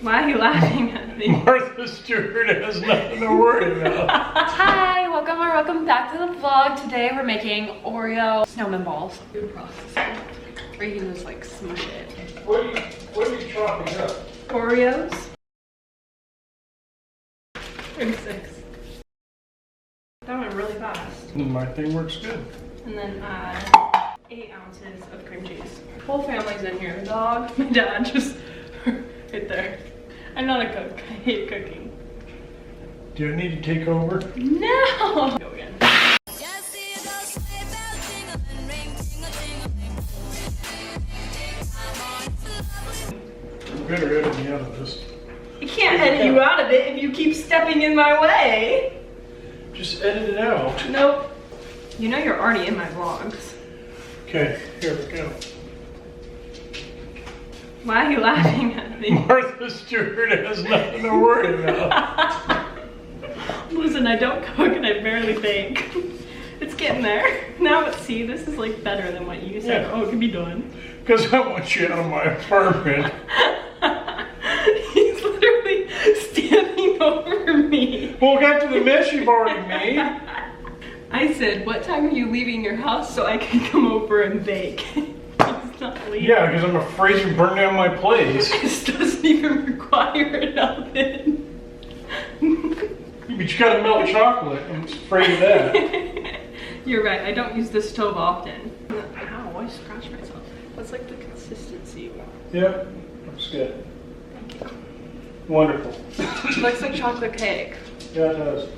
Why are you laughing at me? Martha Stewart has nothing to worry about. Hi, welcome back to the vlog. Today we're making Oreo snowman balls. Food processing. Or you can just like smush it. What are you chopping up? Oreos. 36. That went really fast. My thing works good. And then add 8 ounces of cream cheese. Whole family's in here. The dog, my dad, just right there. I'm not a cook. I hate cooking. Do you need to take over? No! Go again. You better edit me out of this. I can't edit you out of it if you keep stepping in my way. Just edit it out. Nope. You know you're already in my vlogs. Okay, here we go. Why are you laughing at me? Martha Stewart has nothing to worry about. Listen, I don't cook and I barely bake. It's getting there. Now, see, this is like better than what you said. Yeah. Oh, it can be done. Because I want you out of my apartment. He's literally standing over me. We'll get to the mess you've already made. I said, what time are you leaving your house so I can come over and bake? He's not leaving. Yeah, because I'm afraid you burn down my place. This doesn't even require an oven. But you gotta melt chocolate. I'm afraid of that. You're right, I don't use the stove often. Ow, I scratched myself. What's like the consistency you want? Yep, looks good. Thank you. Wonderful. It looks like chocolate cake. Yeah, it does.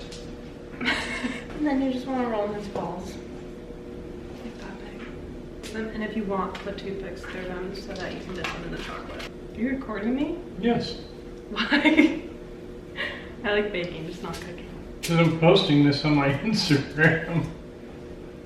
And then you just want to roll in these balls. Like that big. And if you want, put toothpicks through them so that you can dip them in the chocolate. Are you recording me? Yes. Why? I like baking, just not cooking. Because I'm posting this on my Instagram.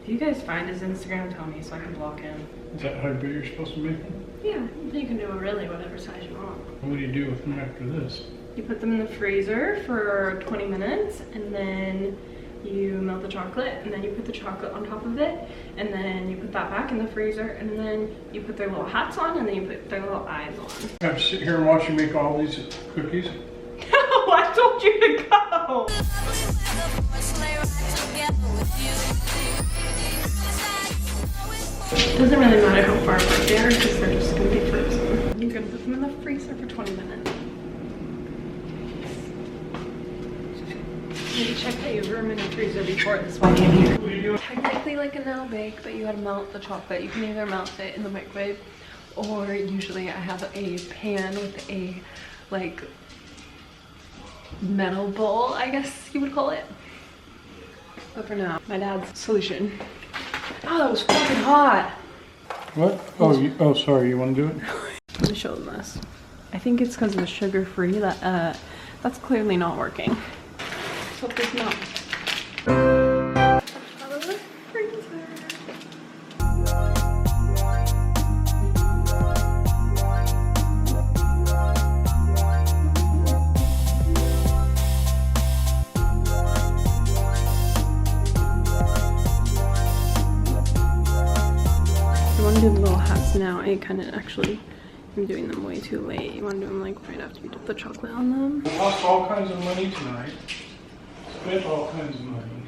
If you guys find his Instagram, tell me so I can block him. Is that how big you're supposed to make them? Yeah, you can do really whatever size you want. What do you do with them after this? You put them in the freezer for 20 minutes and then you melt the chocolate and then you put the chocolate on top of it and then you put that back in the freezer and then you put their little hats on and then you put their little eyes on. I have to sit here and watch you make all these cookies? No, I told you to go! It doesn't really matter how far apart they are because they're just going to be frozen. You're going to put them in the freezer for 20 minutes. You check that you have room in the freezer before this one in here. What are you doing? Technically like a no bake, but you gotta melt the chocolate. You can either melt it in the microwave or usually I have a pan with a like metal bowl, I guess you would call it. But for now, my dad's solution. Oh, that was fucking hot. What? Oh, sorry, you want to do it? Let me show them this. I think it's because of the sugar-free that that's clearly not working. Let's hope this melts. Out of the freezer. You want to do the little hats now. I kind of actually am doing them way too late. You want to do them like right after you dip the chocolate on them. We lost all kinds of money tonight. Spent all kinds of money.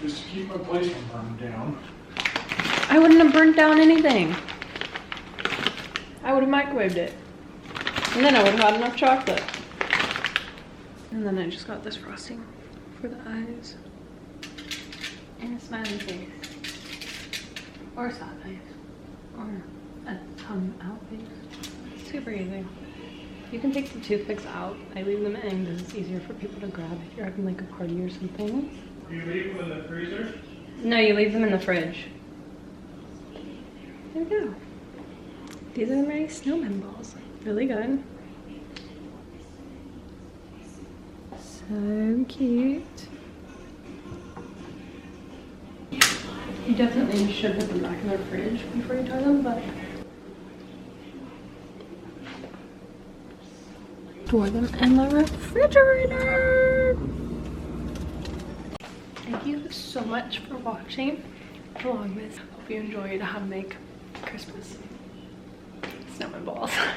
Just to keep my place from burning down. I wouldn't have burnt down anything. I would have microwaved it. And then I would have had enough chocolate. And then I just got this frosting for the eyes. And a smiley face. Or a sad face. Or a tongue out face. Super easy. You can take the toothpicks out. I leave them in because it's easier for people to grab if you're having like a party or something. You leave them in the freezer? No, you leave them in the fridge. There we go. These are my snowman balls. Really good. So cute. You definitely should put them back in the fridge before you try them, but store them in the refrigerator. Thank you so much for watching Vlogmas. Hope you enjoyed how to make Christmas